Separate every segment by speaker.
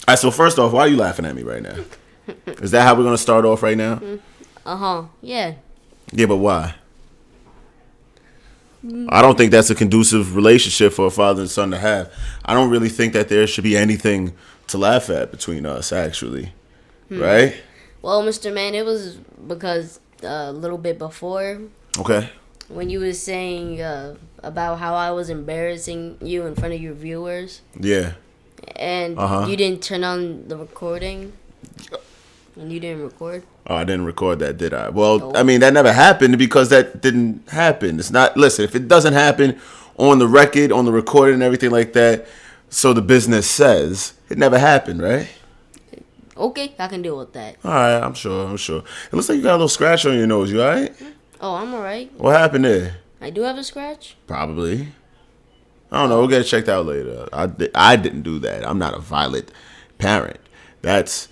Speaker 1: right, so first off, why are you laughing at me right now? Is that how we're gonna start off right now?
Speaker 2: Yeah.
Speaker 1: Yeah, but why? I don't think that's a conducive relationship for a father and son to have. I don't really think that there should be anything to laugh at between us, actually. Right?
Speaker 2: Well, Mr. Man, it was because a little bit before.
Speaker 1: Okay.
Speaker 2: When you was saying about how I was embarrassing you in front of your viewers.
Speaker 1: Yeah.
Speaker 2: And you didn't turn on the recording. And you didn't record.
Speaker 1: Oh, I didn't record that, did I? Well, I mean, that never happened because that didn't happen. It's not, listen, if it doesn't happen on the record, on the recording and everything like that, so the business says, it never happened, right?
Speaker 2: Okay, I can deal with that.
Speaker 1: All right, I'm sure. It looks like you got a little scratch on your nose. You all right?
Speaker 2: Oh, I'm all right.
Speaker 1: What happened there?
Speaker 2: I do have a scratch?
Speaker 1: Probably. I don't know. We'll get it checked out later. I didn't do that. I'm not a violent parent. That's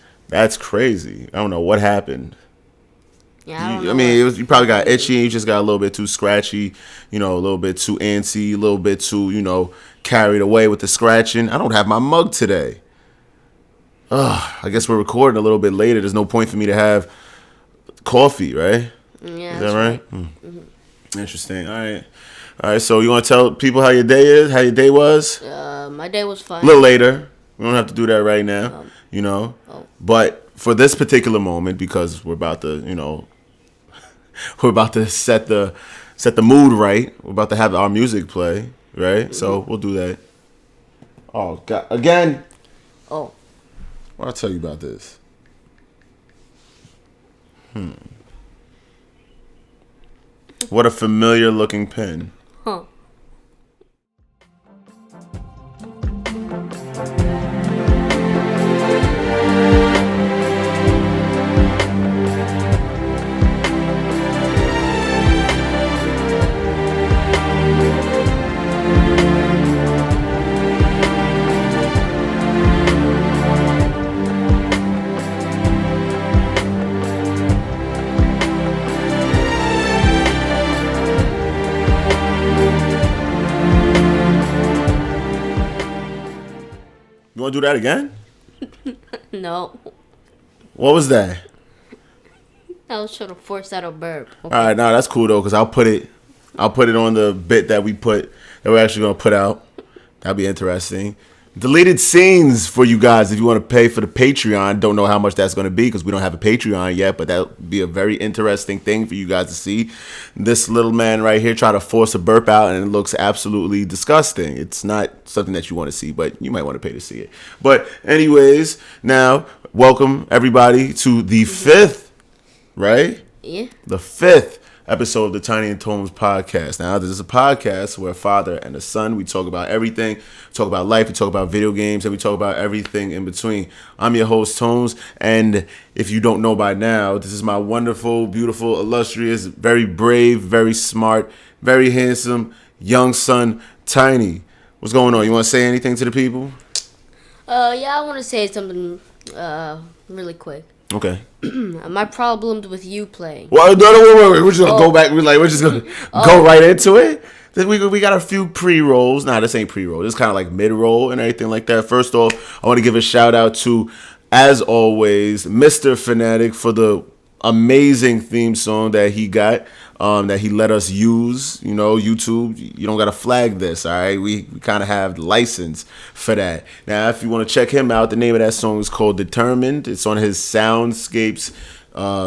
Speaker 1: crazy. I don't know what happened.
Speaker 2: Yeah, I don't know.
Speaker 1: I mean, you probably got itchy. You just got a little bit too scratchy. You know, a little bit too antsy. A little bit too, carried away with the scratching. I don't have my mug today. I guess we're recording a little bit later. There's no point for me to have coffee, right?
Speaker 2: Yeah,
Speaker 1: is that right?
Speaker 2: Mm-hmm.
Speaker 1: Interesting. All right. So you want to tell people how your day is? How your day was?
Speaker 2: My day was fine.
Speaker 1: A little later. We don't have to do that right now. But for this particular moment, because we're about to, we're about to set the mood right. We're about to have our music play, right? Mm-hmm. So we'll do that. Oh God! Again.
Speaker 2: Oh.
Speaker 1: I'll tell you about this. What a familiar looking pen.
Speaker 2: Huh.
Speaker 1: You want to do that again?
Speaker 2: No.
Speaker 1: What was that?
Speaker 2: I was trying to force out a burp. Okay.
Speaker 1: All right, now that's cool though, because I'll put it on the bit that we're actually gonna put out. That'll be interesting. Deleted scenes for you guys if you want to pay for the Patreon. Don't know how much that's going to be because we don't have a Patreon yet, but that'll be a very interesting thing for you guys to see. This little man right here try to force a burp out, and it looks absolutely disgusting. It's not something that you want to see, but you might want to pay to see it. But anyways, now welcome everybody to the fifth, right?
Speaker 2: Yeah.
Speaker 1: The fifth episode of the Tiny and ToneZ podcast. Now, this is a podcast where a father and a son, we talk about everything. We talk about life, we talk about video games, and we talk about everything in between. I'm your host, ToneZ, and if you don't know by now, this is my wonderful, beautiful, illustrious, very brave, very smart, very handsome, young son, Tiny. What's going on? You want to say anything to the people?
Speaker 2: Yeah, I want to say something really quick.
Speaker 1: Okay.
Speaker 2: My problems with uPlay.
Speaker 1: Well, no, wait. We're just gonna go back. We're just gonna go right into it. We got a few pre-rolls. Nah, this ain't pre-roll. This is kind of like mid-roll and everything like that. First off, I want to give a shout out to, as always, Mr. Fanatic for the amazing theme song that he got, that he let us use. YouTube, you don't gotta flag this, all right? We kind of have license for that. Now, if you want to check him out, the name of that song is called Determined. It's on his Soundscapes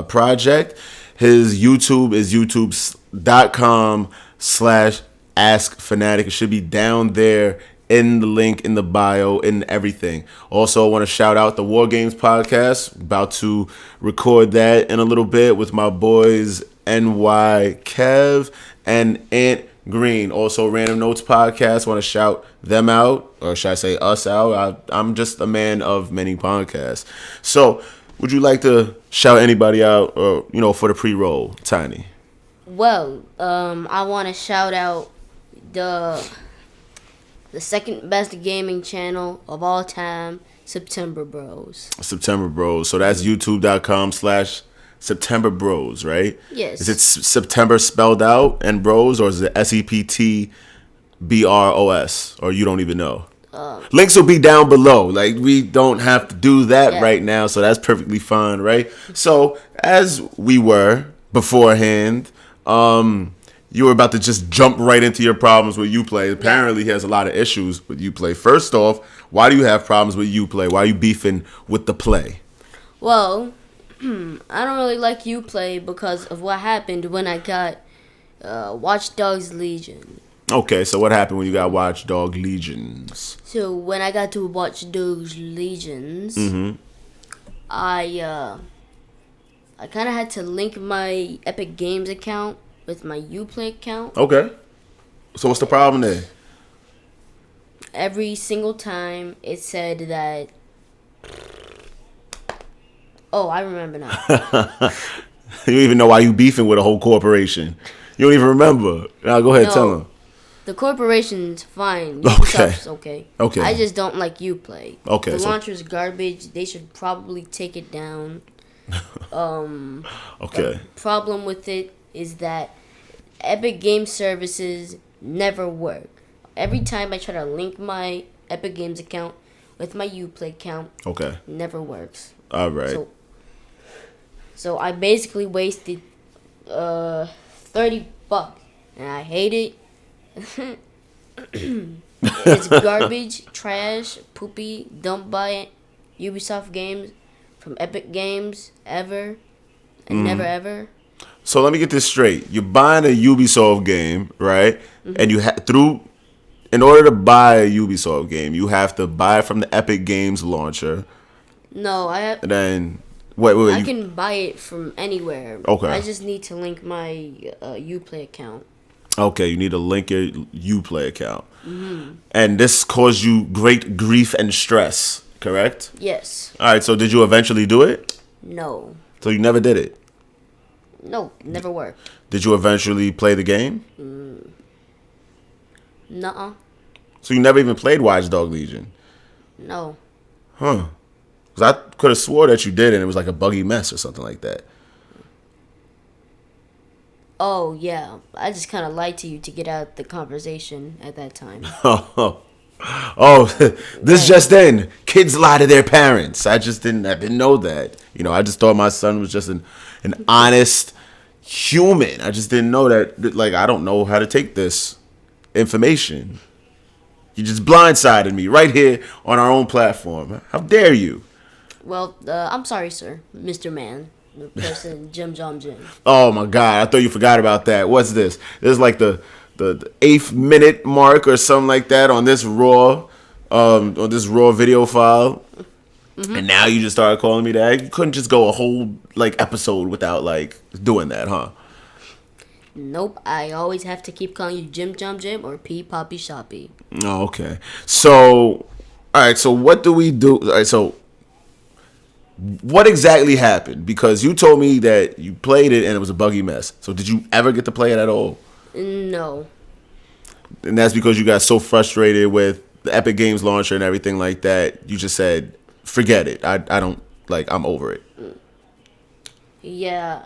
Speaker 1: project. His YouTube is youtube.com/askfanatic. It should be down there in the link in the bio, in everything. Also, I want to shout out the War Games podcast. About to record that in a little bit with my boys NY Kev and Ant Green. Also, Random Notes podcast. Want to shout them out, or should I say us out? I'm just a man of many podcasts. So, would you like to shout anybody out, or for the pre-roll, Tiny?
Speaker 2: Well, I want to shout out the second best gaming channel of all time, September Bros.
Speaker 1: September Bros. So that's youtube.com/September Bros, right?
Speaker 2: Yes.
Speaker 1: Is it September spelled out and Bros, or is it SEPTBROS, or you don't even know? Links will be down below. Like, we don't have to do that
Speaker 2: Yeah.
Speaker 1: right now, so that's perfectly fine, right? So, as we were beforehand, you were about to just jump right into your problems with uPlay. Apparently, he has a lot of issues with uPlay. First off, why do you have problems with uPlay? Why are you beefing with the play?
Speaker 2: Well, I don't really like uPlay because of what happened when I got Watch Dogs Legion.
Speaker 1: Okay, so what happened when you got Watch Dog Legions?
Speaker 2: So when I got to Watch Dogs Legions, I kind of had to link my Epic Games account with my uPlay account.
Speaker 1: Okay. So what's the problem there?
Speaker 2: Every single time it said that. Oh, I remember now.
Speaker 1: You don't even know why you beefing with a whole corporation. You don't even remember. Now go ahead,
Speaker 2: No.
Speaker 1: tell them.
Speaker 2: The corporation's fine.
Speaker 1: Okay.
Speaker 2: Ubisoft's okay.
Speaker 1: Okay.
Speaker 2: I just don't like uPlay.
Speaker 1: Okay,
Speaker 2: The
Speaker 1: so-
Speaker 2: launcher's garbage. They should probably take it down.
Speaker 1: Okay.
Speaker 2: Problem with it is that Epic Game Services never work. Every time I try to link my Epic Games account with my uPlay account,
Speaker 1: Okay.
Speaker 2: it never works.
Speaker 1: All right.
Speaker 2: So I basically wasted $30, and I hate it. It's garbage, trash, poopy. Don't buy it. Ubisoft games from Epic Games ever, and never ever.
Speaker 1: So let me get this straight. You're buying a Ubisoft game, right? And you in order to buy a Ubisoft game, you have to buy it from the Epic Games launcher.
Speaker 2: No,
Speaker 1: And then wait.
Speaker 2: I can buy it from anywhere.
Speaker 1: Okay.
Speaker 2: I just need to link my uPlay account.
Speaker 1: Okay, you need to link your uPlay account. And this caused you great grief and stress, correct?
Speaker 2: Yes.
Speaker 1: All right, so did you eventually do it?
Speaker 2: No.
Speaker 1: So you never did it?
Speaker 2: No. Never worked.
Speaker 1: Did you eventually play the game?
Speaker 2: Nuh-uh.
Speaker 1: So you never even played Watch Dog Legion?
Speaker 2: No.
Speaker 1: Huh. Because I could have swore that you did and it was like a buggy mess or something like that.
Speaker 2: Oh, yeah. I just kind of lied to you to get out the conversation at that time.
Speaker 1: Oh, this just in. Kids lie to their parents. I didn't know that. You know, I just thought my son was just an honest human. I just didn't know that, like, I don't know how to take this information. You just blindsided me right here on our own platform. How dare you?
Speaker 2: Well, I'm sorry, sir. Mr. Man. The person, Jim.
Speaker 1: Oh my God, I thought you forgot about that. What's this? This is like the 8th minute mark or something like that on this raw video file. And now you just started calling me that. You couldn't just go a whole like episode without like doing that, huh?
Speaker 2: Nope. I always have to keep calling you Jim or P Poppy Shoppy.
Speaker 1: Oh, okay. So, all right. So what do we do? All right. So what exactly happened? Because you told me that you played it and it was a buggy mess. So did you ever get to play it at all?
Speaker 2: No.
Speaker 1: And that's because you got so frustrated with the Epic Games launcher and everything like that. You just said, forget it. I don't, like, I'm over it.
Speaker 2: Yeah,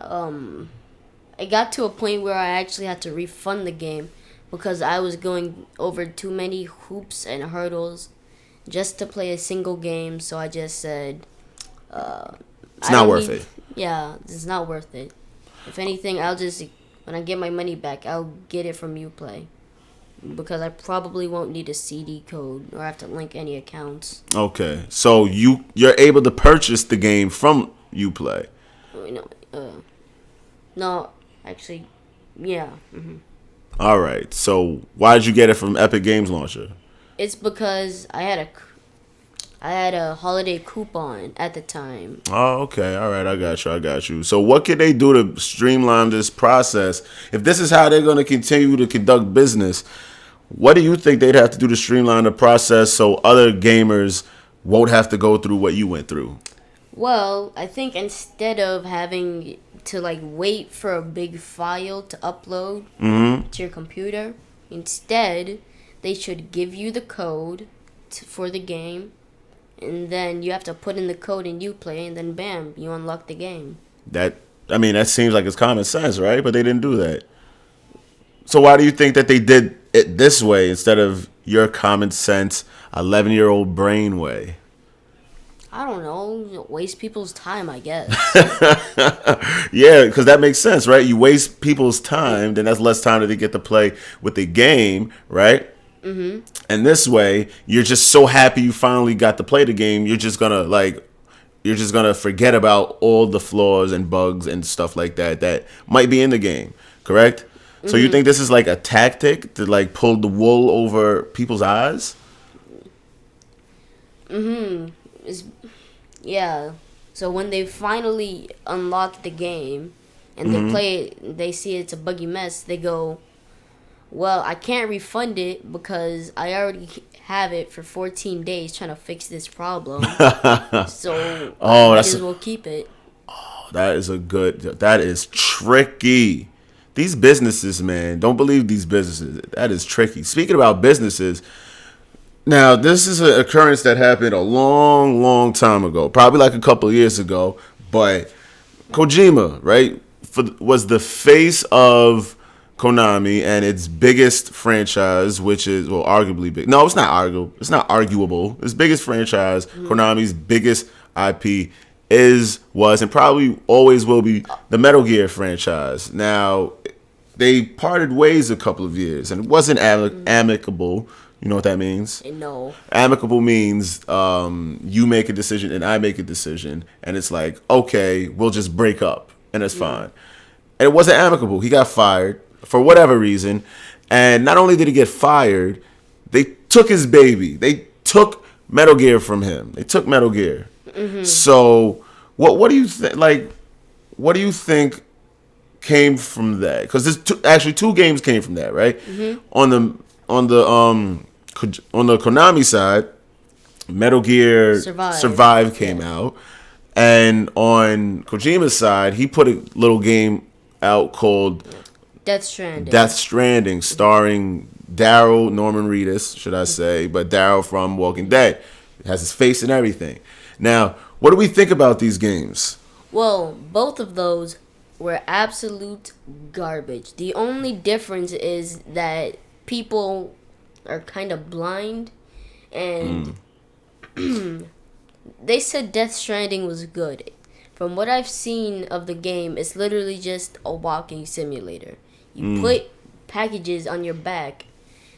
Speaker 2: I got to a point where I actually had to refund the game because I was going over too many hoops and hurdles just to play a single game. So I just said,
Speaker 1: it's not worth it.
Speaker 2: Yeah, it's not worth it. If anything, when I get my money back, I'll get it from uPlay. Because I probably won't need a CD code or have to link any accounts.
Speaker 1: Okay, so you're able to purchase the game from uPlay.
Speaker 2: No, actually, yeah.
Speaker 1: All right, so why did you get it from Epic Games Launcher?
Speaker 2: It's because I had a holiday coupon at the time.
Speaker 1: Oh, okay. All right, I got you. So what can they do to streamline this process? If this is how they're going to continue to conduct business, what do you think they'd have to do to streamline the process so other gamers won't have to go through what you went through?
Speaker 2: Well, I think instead of having to wait for a big file to upload to your computer, instead they should give you the code for the game, and then you have to put in the code in uPlay, and then bam, you unlock the game.
Speaker 1: That seems like it's common sense, right? But they didn't do that. So why do you think that they did it this way instead of your common sense 11-year-old brain way?
Speaker 2: I don't know. Waste people's time, I guess.
Speaker 1: Yeah, because that makes sense, right? You waste people's time, then that's less time that they get to play with the game, right? Mm-hmm. And this way, you're just so happy you finally got to play the game. You're just gonna forget about all the flaws and bugs and stuff like that might be in the game, correct? Mm-hmm. So you think this is like a tactic to like pull the wool over people's eyes?
Speaker 2: Yeah. So when they finally unlock the game and they play it, they see it's a buggy mess, they go, well, I can't refund it because I already have it for 14 days trying to fix this problem. So I might as well keep it.
Speaker 1: Oh, that is tricky. These businesses, man, don't believe these businesses. That is tricky. Speaking about businesses, now, this is an occurrence that happened a long, long time ago, probably like a couple of years ago. But Kojima, right, was the face of Konami and its biggest franchise, which is, well, arguably big. No, it's not arguable. It's not arguable. Its biggest franchise, Konami's biggest IP, was, and probably always will be the Metal Gear franchise. Now, they parted ways a couple of years, and it wasn't amicable. You know what that means?
Speaker 2: No.
Speaker 1: Amicable means you make a decision and I make a decision. And it's like, okay, we'll just break up. And it's fine. And it wasn't amicable. He got fired for whatever reason. And not only did he get fired, they took his baby. They took Metal Gear from him. They took Metal Gear. Mm-hmm. So what do you think? Like, what do you think came from that? Because there's two games came from that, right? Mm-hmm. On the Konami side, Metal Gear Survive came out, and on Kojima's side, he put a little game out called
Speaker 2: Death Stranding,
Speaker 1: starring Daryl Norman Reedus, should I say, but Daryl from Walking Dead. It has his face and everything. Now, what do we think about these games?
Speaker 2: Well, both of those were absolute garbage. The only difference is that people are kind of blind, and they said Death Stranding was good. From what I've seen of the game, it's literally just a walking simulator. You put packages on your back,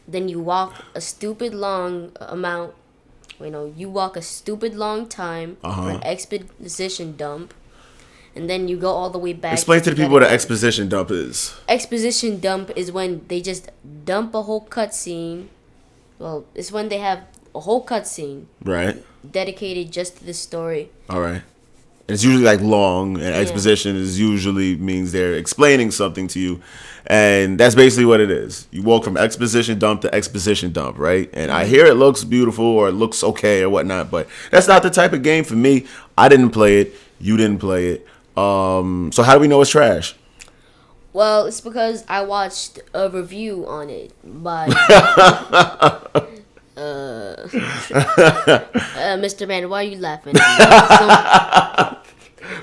Speaker 2: then you walk a stupid long amount. You walk a stupid long time for an exposition dump, and then you go all the way back.
Speaker 1: Explain to the people what an exposition dump is.
Speaker 2: Exposition dump is when they just dump a whole cutscene. Well, it's when they have a whole cutscene.
Speaker 1: Right.
Speaker 2: Dedicated just to this story.
Speaker 1: All right. It's usually like long, and exposition is usually means they're explaining something to you, and that's basically what it is. You walk from exposition dump to exposition dump, right? And I hear it looks beautiful or it looks okay or whatnot, but that's not the type of game for me. I didn't play it. You didn't play it. So how do we know it's trash?
Speaker 2: Well, it's because I watched a review on it by Mr. Man. Why are you laughing?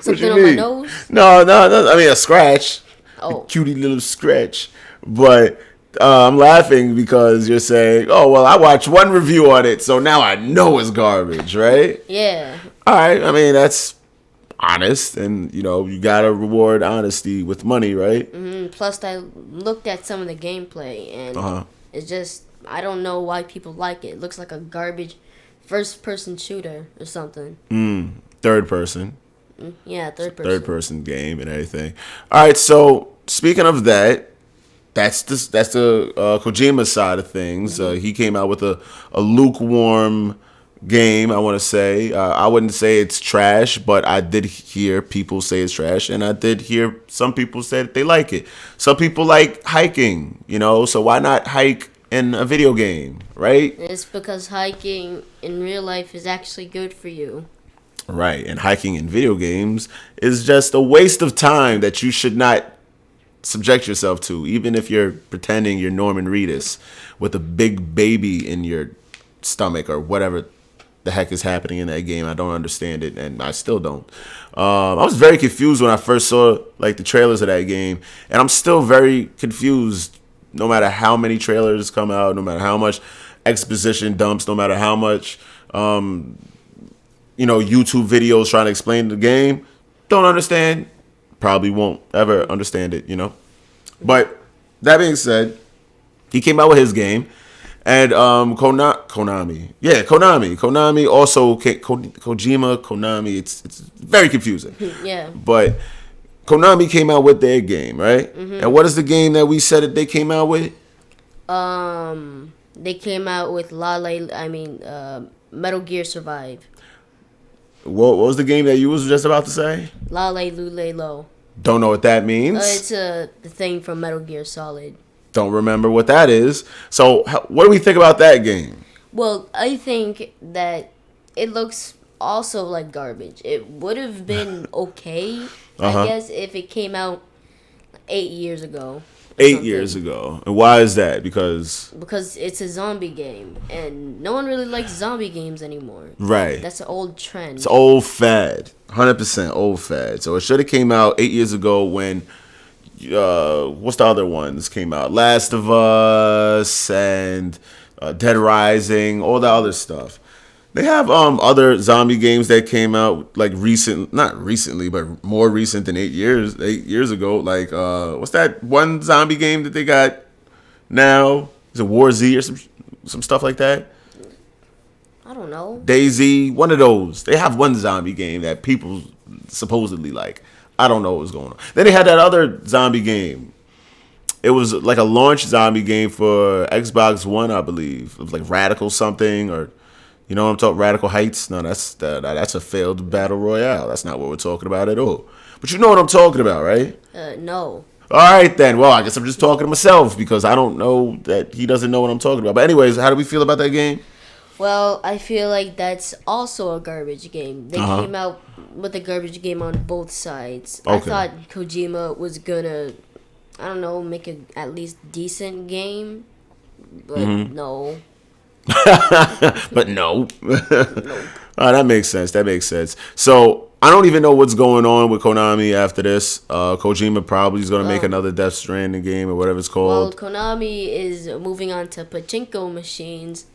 Speaker 2: Something on my nose?
Speaker 1: No. I mean, a scratch. Oh. A cutie little scratch. But I'm laughing because you're saying, oh, well, I watched one review on it, so now I know it's garbage, right?
Speaker 2: Yeah.
Speaker 1: All right. I mean, that's honest, and you gotta reward honesty with money, right?
Speaker 2: Mm-hmm. Plus, I looked at some of the gameplay, and it's just, I don't know why people like it. It looks like a garbage first-person shooter or something.
Speaker 1: Third person.
Speaker 2: Yeah, third person.
Speaker 1: Third person game and everything. All right, so speaking of that, that's the Kojima side of things. He came out with a lukewarm game, I want to say. I wouldn't say it's trash, but I did hear people say it's trash, and I did hear some people say that they like it. Some people like hiking, so why not hike in a video game, right?
Speaker 2: It's because hiking in real life is actually good for you.
Speaker 1: Right, and hiking in video games is just a waste of time that you should not subject yourself to, even if you're pretending you're Norman Reedus with a big baby in your stomach or whatever the heck is happening in that game. I don't understand it, and I still don't. I was very confused when I first saw the trailers of that game, and I'm still very confused no matter how many trailers come out, no matter how much exposition dumps, no matter how much YouTube videos trying to explain the game, don't understand, probably won't ever understand it, But that being said, he came out with his game, and Konami also Kojima, Konami. It's very confusing.
Speaker 2: Yeah.
Speaker 1: But Konami came out with their game, right? Mm-hmm. And what is the game that we said that they came out with?
Speaker 2: They came out with Metal Gear Survive.
Speaker 1: What was the game that you was just about to say?
Speaker 2: Lale Lule Lo.
Speaker 1: Don't know what that means.
Speaker 2: It's the thing from Metal Gear Solid.
Speaker 1: Don't remember what that is. So, what do we think about that game?
Speaker 2: Well, I think that it looks also like garbage. It would have been okay, I guess, if it came out 8 years ago.
Speaker 1: 8 years ago. And why is that? Because
Speaker 2: it's a zombie game, and no one really likes zombie games anymore.
Speaker 1: Right.
Speaker 2: That's an old trend.
Speaker 1: It's old fad. 100% old fad. So it should have came out 8 years ago when what's the other ones came out? Last of Us and Dead Rising, all the other stuff. They have other zombie games that came out like not recently, but more recent than 8 years ago. Like what's that one zombie game that they got now? Is it War Z or some stuff like that?
Speaker 2: I don't know.
Speaker 1: DayZ, one of those. They have one zombie game that people supposedly like. I don't know what was going on. Then they had that other zombie game. It was like a launch zombie game for Xbox One, I believe. It was like Radical something, or you know what I'm talking? Radical Heights. No, that's a failed battle royale. That's not what we're talking about at all. But you know what I'm talking about, right?
Speaker 2: No.
Speaker 1: All right then. Well, I guess I'm just talking to myself because I don't know that he doesn't know what I'm talking about. But anyways, how do we feel about that game?
Speaker 2: Well, I feel like that's also a garbage game. They came out with a garbage game on both sides. Okay. I thought Kojima was gonna, I don't know, make a at least decent game, but no.
Speaker 1: But no. That makes sense. So I don't even know what's going on with Konami after this. Kojima probably is gonna make another Death Stranding game or whatever it's called.
Speaker 2: Well, Konami is moving on to pachinko machines.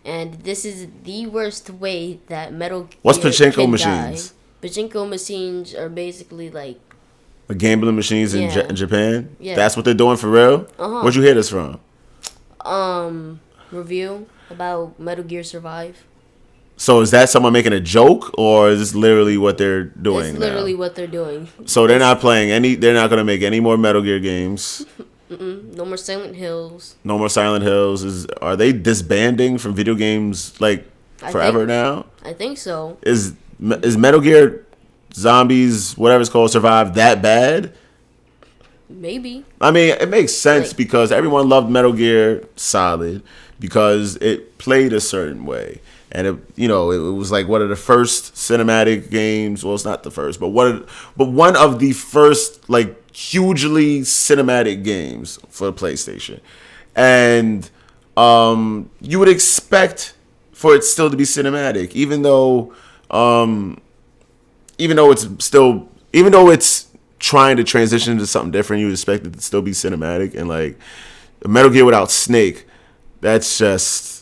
Speaker 2: And this is the worst way that Metal Gear
Speaker 1: What's pachinko
Speaker 2: can
Speaker 1: machines?
Speaker 2: Die. Pachinko machines are basically like
Speaker 1: gambling machines in Japan. Yeah, that's what they're doing for real. Where'd you hear this from?
Speaker 2: Review about Metal Gear Survive.
Speaker 1: So is that someone making a joke, or is this literally what they're doing? It's
Speaker 2: literally what they're doing.
Speaker 1: So they're not playing any. They're not going to make any more Metal Gear games.
Speaker 2: No more Silent Hills.
Speaker 1: No more Silent Hills. Are they disbanding from video games like forever now?
Speaker 2: I think so.
Speaker 1: Is Metal Gear Zombies, whatever it's called, Survive that bad?
Speaker 2: Maybe.
Speaker 1: I mean, it makes sense because everyone loved Metal Gear Solid because it played a certain way. And it was like one of the first cinematic games. Well, it's not the first, but one of the first like hugely cinematic games for the PlayStation. And you would expect for it still to be cinematic, even though it's trying to transition to something different. You would expect it to still be cinematic. And like Metal Gear without Snake, that's just.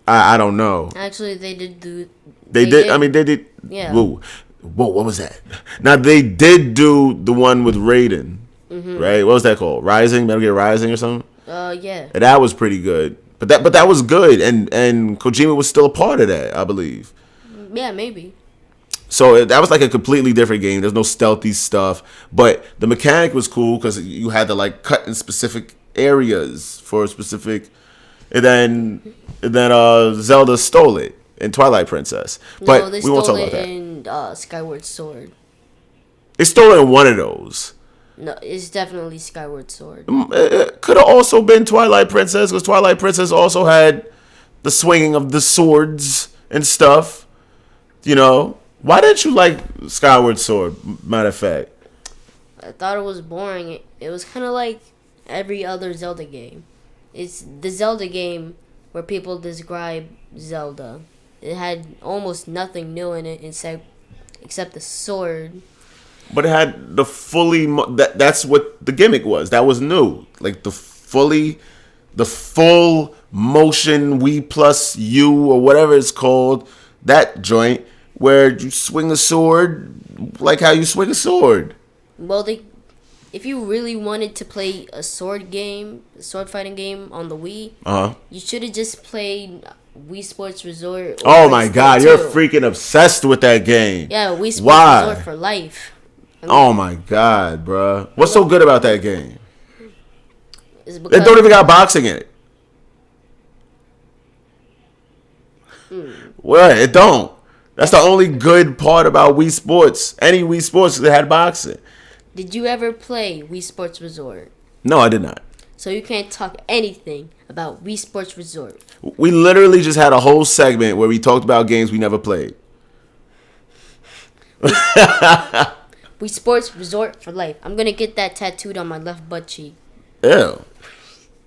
Speaker 1: I don't know.
Speaker 2: Actually, they did do.
Speaker 1: They did. I mean, they did.
Speaker 2: Yeah.
Speaker 1: Whoa, what was that? Now they did do the one with Raiden, right? What was that called? Rising, Metal Gear Rising, or something?
Speaker 2: Yeah.
Speaker 1: And that was pretty good. But that was good, and Kojima was still a part of that, I believe.
Speaker 2: Yeah, maybe.
Speaker 1: So that was like a completely different game. There's no stealthy stuff, but the mechanic was cool because you had to like cut in specific areas for a specific. And then Zelda stole it in Twilight Princess. But we won't talk about that.
Speaker 2: In Skyward Sword.
Speaker 1: They stole it in one of those.
Speaker 2: No, it's definitely Skyward Sword.
Speaker 1: It could have also been Twilight Princess because Twilight Princess also had the swinging of the swords and stuff. You know, why didn't you like Skyward Sword? Matter of fact,
Speaker 2: I thought it was boring. It was kind of like every other Zelda game. It's the Zelda game where people describe Zelda. It had almost nothing new in it except the sword.
Speaker 1: But it had the fully... That's what the gimmick was. That was new. Like the fully the full motion Wii Plus U or whatever it's called, that joint where you swing a sword like how you swing a sword.
Speaker 2: Well, if you really wanted to play a sword fighting game on the Wii, you should have just played Wii Sports Resort.
Speaker 1: Oh my God, you're freaking obsessed with that game.
Speaker 2: Yeah, Wii Sports Resort for life.
Speaker 1: Oh my God, bro. What's so good about that game? It don't even got boxing in it. Well, it don't. That's the only good part about Wii Sports. Any Wii Sports that had boxing.
Speaker 2: Did you ever play Wii Sports Resort?
Speaker 1: No, I did not.
Speaker 2: So you can't talk anything about Wii Sports Resort.
Speaker 1: We literally just had a whole segment where we talked about games we never played.
Speaker 2: Wii Sports Resort for life. I'm going to get that tattooed on my left butt cheek.
Speaker 1: Ew.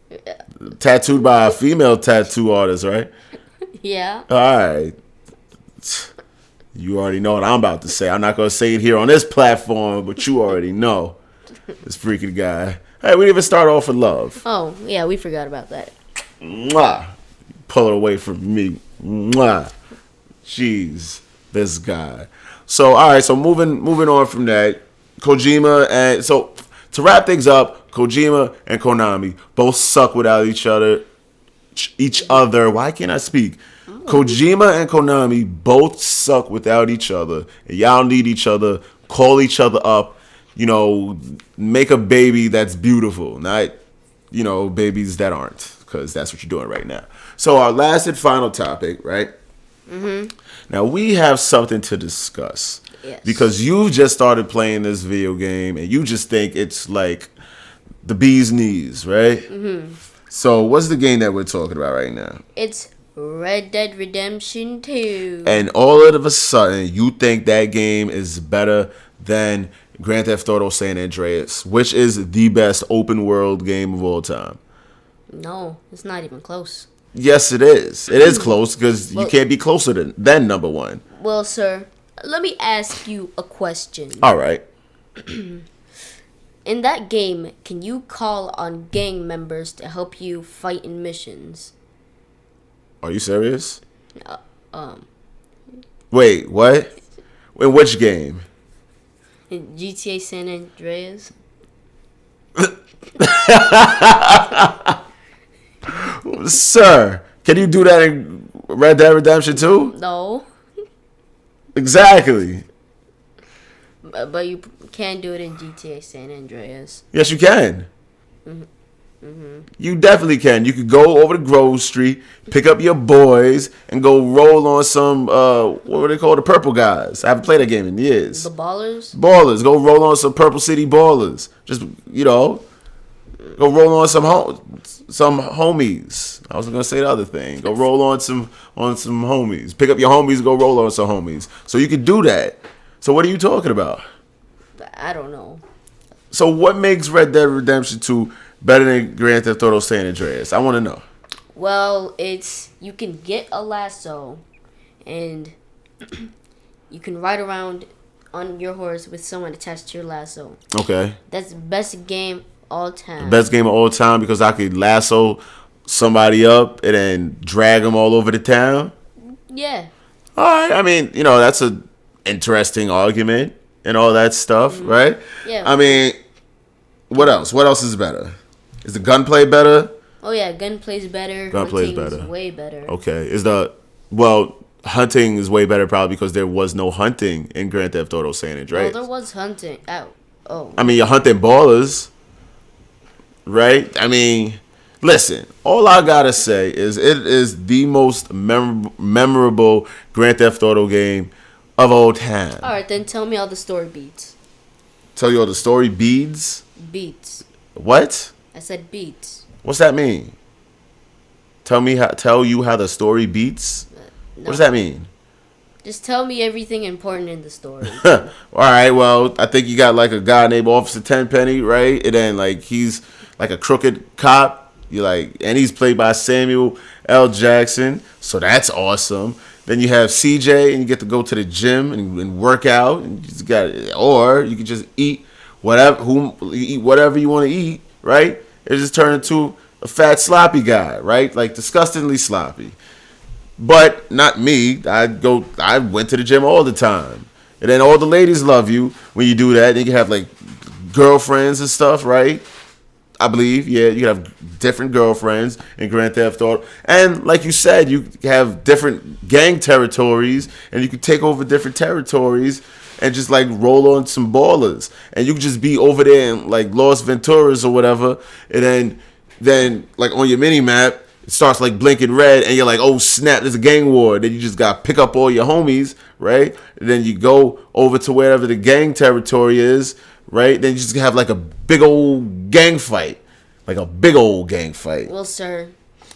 Speaker 1: Yeah. Tattooed by a female tattoo artist, right?
Speaker 2: Yeah.
Speaker 1: All right. You already know what I'm about to say. I'm not going to say it here on this platform, but you already know. This freaking guy. Hey, we didn't even start off with love.
Speaker 2: Oh, yeah, we forgot about that.
Speaker 1: Mwah. Pull it away from me. Mwah. Jeez, this guy. So, all right, so moving on from that, Kojima and... So, to wrap things up, Kojima and Konami both suck without each other. Why can't I speak? Kojima and Konami both suck without each other. And y'all need each other. Call each other up. You know, make a baby that's beautiful. Not, you know, babies that aren't. Because that's what you're doing right now. So our last and final topic, right? Mm-hmm. Now, we have something to discuss.
Speaker 2: Yes.
Speaker 1: Because you've just started playing this video game. And you just think it's like the bee's knees, right? Mm-hmm. So what's the game that we're talking about right now?
Speaker 2: It's Red Dead Redemption 2.
Speaker 1: And all of a sudden, you think that game is better than Grand Theft Auto San Andreas, which is the best open world game of all time.
Speaker 2: No, it's not even close.
Speaker 1: Yes, it is. It is close because you can't be closer than number one.
Speaker 2: Well, sir, let me ask you a question.
Speaker 1: All right.
Speaker 2: In that game, can you call on gang members to help you fight in missions?
Speaker 1: Are you serious? Wait, what? In which game?
Speaker 2: In GTA San Andreas?
Speaker 1: Sir, can you do that in Red Dead Redemption 2?
Speaker 2: No.
Speaker 1: Exactly.
Speaker 2: But you can do it in GTA San Andreas.
Speaker 1: Yes, you can.
Speaker 2: Mm-hmm. Mm-hmm.
Speaker 1: You definitely can. You could go over to Grove Street, pick up your boys, and go roll on some, what were they called? The Purple Guys. I haven't played that game in years.
Speaker 2: The Ballers?
Speaker 1: Ballers. Go roll on some Purple City Ballers. Just, you know, go roll on some homies. I was going to say the other thing. Go roll on some homies. Pick up your homies and go roll on some homies. So you could do that. So what are you talking about?
Speaker 2: I don't know.
Speaker 1: So what makes Red Dead Redemption 2 better than Grand Theft Auto San Andreas? I want to know.
Speaker 2: Well, it's you can get a lasso, and you can ride around on your horse with someone attached to your lasso.
Speaker 1: Okay.
Speaker 2: That's the best game all time.
Speaker 1: Best game of all time because I could lasso somebody up and then drag them all over the town?
Speaker 2: Yeah.
Speaker 1: All right. I mean, you know, that's a interesting argument and all that stuff, right?
Speaker 2: Yeah.
Speaker 1: I mean, what else? What else is better? Is the gunplay better?
Speaker 2: Oh yeah, gunplay's better.
Speaker 1: Gunplay's
Speaker 2: Hunting's
Speaker 1: better.
Speaker 2: way better.
Speaker 1: Okay. Hunting is way better probably because there was no hunting in Grand Theft Auto San Andreas.
Speaker 2: Well, there was hunting. Oh.
Speaker 1: I mean, you're hunting ballers, right? I mean, listen, all I gotta say is it is the most memorable Grand Theft Auto game of all time.
Speaker 2: All right, then tell me how the story beats.
Speaker 1: Tell you all the story beads?
Speaker 2: Beats.
Speaker 1: What?
Speaker 2: I said beats.
Speaker 1: What's that mean? Tell you how the story beats?
Speaker 2: No.
Speaker 1: What does that mean?
Speaker 2: Just tell me everything important in the story.
Speaker 1: All right, well, I think you got like a guy named Officer Tenpenny, right? And then like he's like a crooked cop. And he's played by Samuel L. Jackson, so that's awesome. Then you have CJ, and you get to go to the gym and work out, and or you can just eat whatever you want to eat, right? It just turned into a fat sloppy guy, right? Like disgustingly sloppy. But not me. I went to the gym all the time. And then all the ladies love you when you do that. Then you have like girlfriends and stuff, right? I believe, yeah, you have different girlfriends in Grand Theft Auto. And like you said, you have different gang territories, and you can take over different territories and just like roll on some ballers. And you can just be over there in like Los Venturas or whatever, and then like on your mini map, it starts like blinking red, and you're like, oh snap, there's a gang war. Then you just got to pick up all your homies, right? And then you go over to wherever the gang territory is, right? Then you just have like a big old gang fight. Like a big old gang fight.
Speaker 2: Well, sir,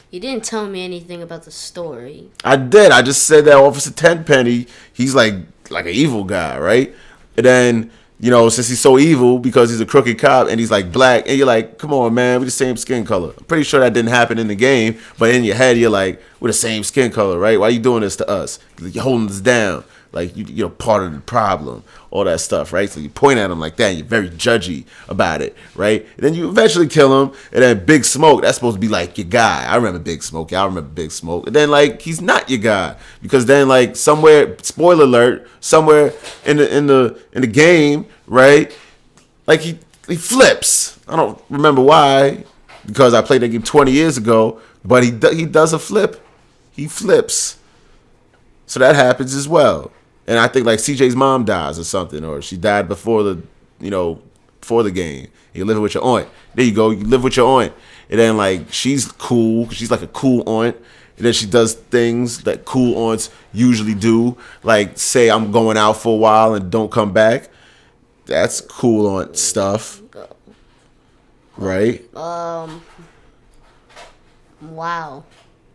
Speaker 2: you didn't tell me anything about the story.
Speaker 1: I did. I just said that Officer Tenpenny, he's like an evil guy, right? And then, since he's so evil because he's a crooked cop and he's like black, and you're like, come on, man, we're the same skin color. I'm pretty sure that didn't happen in the game, but in your head, you're like, we're the same skin color, right? Why are you doing this to us? You're holding us down. Like, you're part of the problem, all that stuff, right? So you point at him like that, and you're very judgy about it, right? And then you eventually kill him, and then Big Smoke, that's supposed to be like your guy. I remember Big Smoke. Y'all remember Big Smoke. And then, like, he's not your guy. Because then, like, somewhere, spoiler alert, somewhere in the game, right? Like, he flips. I don't remember why, because I played that game 20 years ago, but he does a flip. He flips. So that happens as well. And I think like CJ's mom dies or something, or she died before the game. You're living with your aunt. There you go. You live with your aunt. And then like she's cool. She's like a cool aunt. And then she does things that cool aunts usually do. Like say I'm going out for a while and don't come back. That's cool aunt stuff. Right?
Speaker 2: Wow.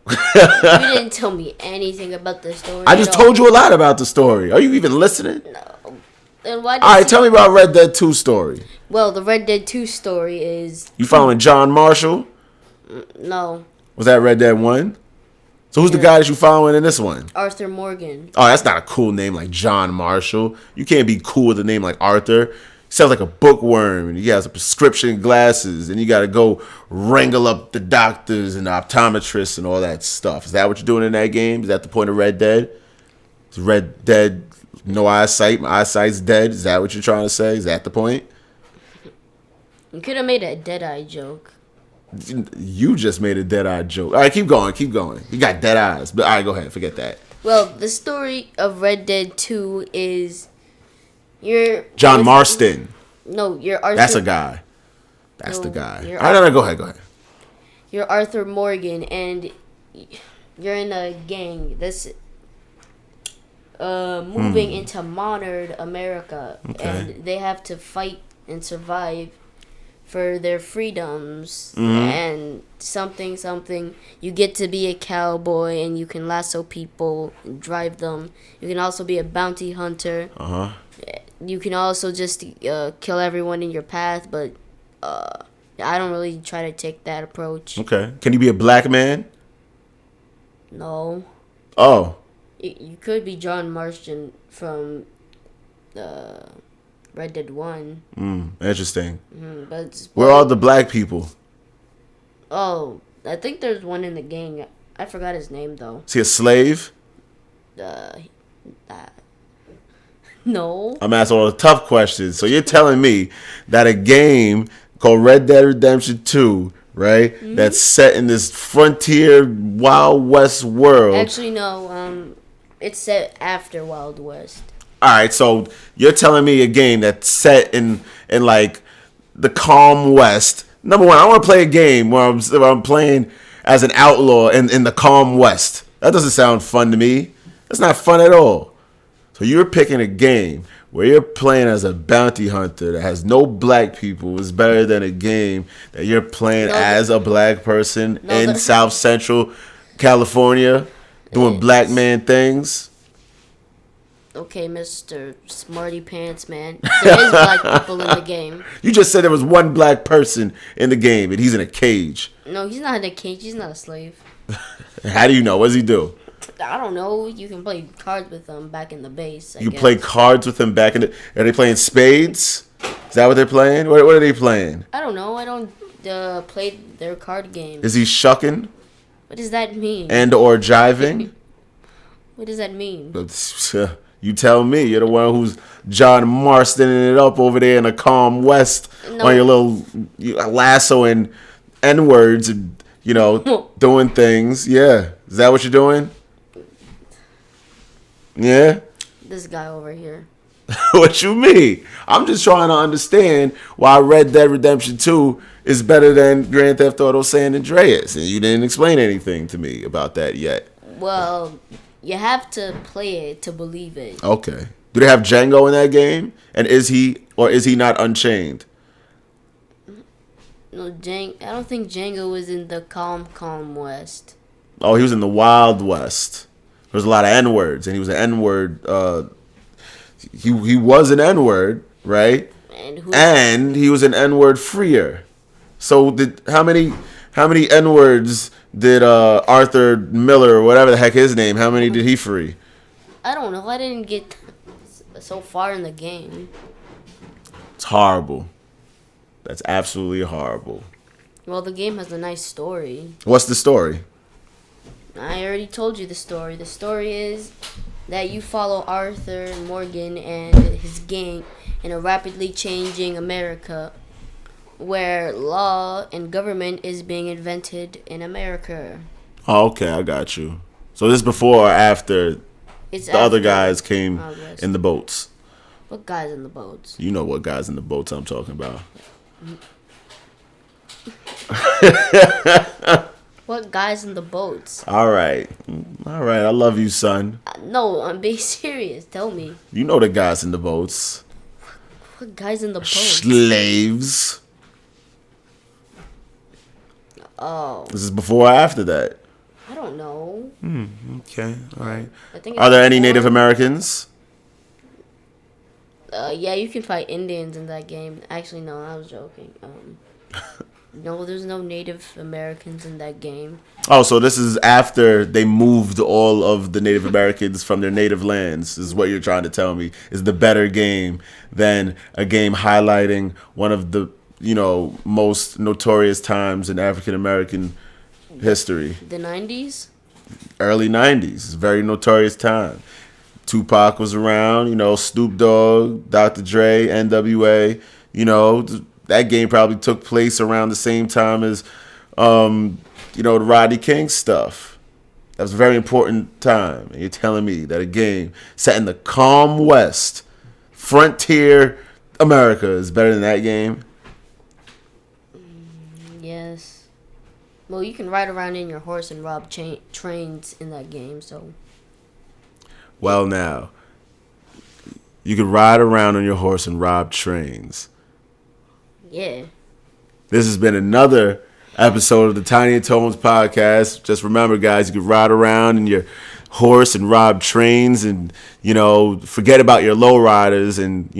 Speaker 2: You didn't tell me anything about the story.
Speaker 1: I just told you a lot about the story. Are you even listening?
Speaker 2: No. Then why?
Speaker 1: All right, tell me about Red Dead 2 story.
Speaker 2: Well, the Red Dead 2 story is...
Speaker 1: You following John Marshall?
Speaker 2: No.
Speaker 1: Was that Red Dead 1? So who's the guy that you following in this one?
Speaker 2: Arthur Morgan.
Speaker 1: Oh, that's not a cool name like John Marshall. You can't be cool with a name like Arthur. He sounds like a bookworm, and he has a prescription glasses, and you got to go wrangle up the doctors and the optometrists and all that stuff. Is that what you're doing in that game? Is that the point of Red Dead? Is Red Dead no eyesight? My eyesight's dead? Is that what you're trying to say? Is that the point?
Speaker 2: You could have made a Deadeye joke.
Speaker 1: You just made a Deadeye joke. All right, keep going. You got dead eyes. But all right, go ahead. Forget that.
Speaker 2: Well, the story of Red Dead 2 is...
Speaker 1: John Marston.
Speaker 2: No, you're Arthur.
Speaker 1: That's a guy. That's the guy. All right, no, go ahead.
Speaker 2: You're Arthur Morgan, and you're in a gang that's moving into modern America, and they have to fight and survive for their freedoms and something. You get to be a cowboy, and you can lasso people and drive them. You can also be a bounty hunter. You can also just kill everyone in your path, but I don't really try to take that approach.
Speaker 1: Okay. Can you be a black man?
Speaker 2: No.
Speaker 1: Oh.
Speaker 2: You could be John Marston from Red Dead 1.
Speaker 1: Interesting.
Speaker 2: But
Speaker 1: where are the black people?
Speaker 2: Oh, I think there's one in the gang. I forgot his name, though.
Speaker 1: Is he a slave?
Speaker 2: No.
Speaker 1: I'm asking all the tough questions. So you're telling me that a game called Red Dead Redemption 2, right, that's set in this frontier Wild West world.
Speaker 2: Actually, no. It's set after Wild West.
Speaker 1: All right, so you're telling me a game that's set in like the calm West. Number one, I want to play a game where I'm playing as an outlaw in the calm West. That doesn't sound fun to me. That's not fun at all. So you're picking a game where you're playing as a bounty hunter that has no black people is better than a game that you're playing as a black person in South Central California doing black man things.
Speaker 2: Okay, Mr. Smarty Pants Man. There is black people in the game.
Speaker 1: You just said there was one black person in the game and he's in a cage.
Speaker 2: No, he's not in a cage. He's not a slave.
Speaker 1: How do you know? What does he do?
Speaker 2: I don't know. You can play cards with them back in the base. I guess.
Speaker 1: Play cards with him back in the... Are they playing spades? Is that what they're playing? What are they playing?
Speaker 2: I don't know. played their card games.
Speaker 1: Is he shucking?
Speaker 2: What does that mean?
Speaker 1: And or jiving?
Speaker 2: What does that mean?
Speaker 1: You tell me. You're the one who's John Marston it up over there in the calm west on your little lassoing N-words and, doing things. Yeah. Is that what you're doing? Yeah?
Speaker 2: This guy over here.
Speaker 1: What you mean? I'm just trying to understand why Red Dead Redemption 2 is better than Grand Theft Auto San Andreas. And you didn't explain anything to me about that yet.
Speaker 2: Well, you have to play it to believe it.
Speaker 1: Okay. Do they have Django in that game? And is he not Unchained?
Speaker 2: No, I don't think Django was in the calm West.
Speaker 1: Oh, he was in the Wild West. There was a lot of N-words, and he was an N-word. He was an N-word, right? And he was an N-word freer. So how many N-words did Arthur Miller or whatever the heck his name? How many did he free?
Speaker 2: I don't know. I didn't get so far in the game.
Speaker 1: It's horrible. That's absolutely horrible.
Speaker 2: Well, the game has a nice story.
Speaker 1: What's the story?
Speaker 2: I already told you the story. The story is that you follow Arthur Morgan and his gang in a rapidly changing America where law and government is being invented in America.
Speaker 1: Oh, okay, I got you. So this is before or after other guys came in the boats?
Speaker 2: What guys in the boats?
Speaker 1: You know what guys in the boats I'm talking about.
Speaker 2: What guys in the boats?
Speaker 1: All right. I love you, son.
Speaker 2: No, I'm being serious. Tell me.
Speaker 1: You know the guys in the boats.
Speaker 2: What guys in the boats?
Speaker 1: Slaves.
Speaker 2: Oh.
Speaker 1: This is before or after that?
Speaker 2: I don't know.
Speaker 1: Okay. All right. Are there any Native Americans?
Speaker 2: Yeah, you can fight Indians in that game. Actually, no, I was joking. No, there's no Native Americans in that game.
Speaker 1: Oh, so this is after they moved all of the Native Americans from their native lands, is what you're trying to tell me, is the better game than a game highlighting one of the, most notorious times in African American history.
Speaker 2: The 90s?
Speaker 1: Early 90s. It's a very notorious time. Tupac was around, Snoop Dogg, Dr. Dre, NWA, that game probably took place around the same time as, the Rodney King stuff. That was a very important time. And you're telling me that a game set in the calm West, frontier America is better than that game?
Speaker 2: Yes. Well, you can ride around in your horse and rob trains in that game, so...
Speaker 1: Well, now, you can ride around on your horse and rob trains.
Speaker 2: Yeah.
Speaker 1: This has been another episode of the Tiny and Tones podcast. Just remember, guys, you can ride around in your horse and rob trains and, forget about your lowriders and,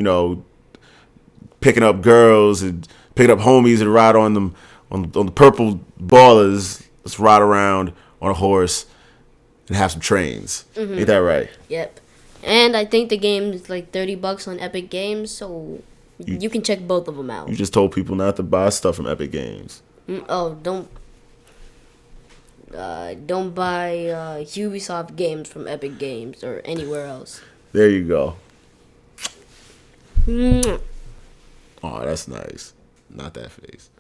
Speaker 1: picking up girls and picking up homies and ride on them on the purple ballers. Let's ride around on a horse and have some trains. Mm-hmm. Ain't that right?
Speaker 2: Yep. And I think the game is like $30 on Epic Games, so... You can check both of them out.
Speaker 1: You just told people not to buy stuff from Epic Games.
Speaker 2: Don't buy Ubisoft games from Epic Games or anywhere else.
Speaker 1: There you go. Oh, that's nice. Not that face.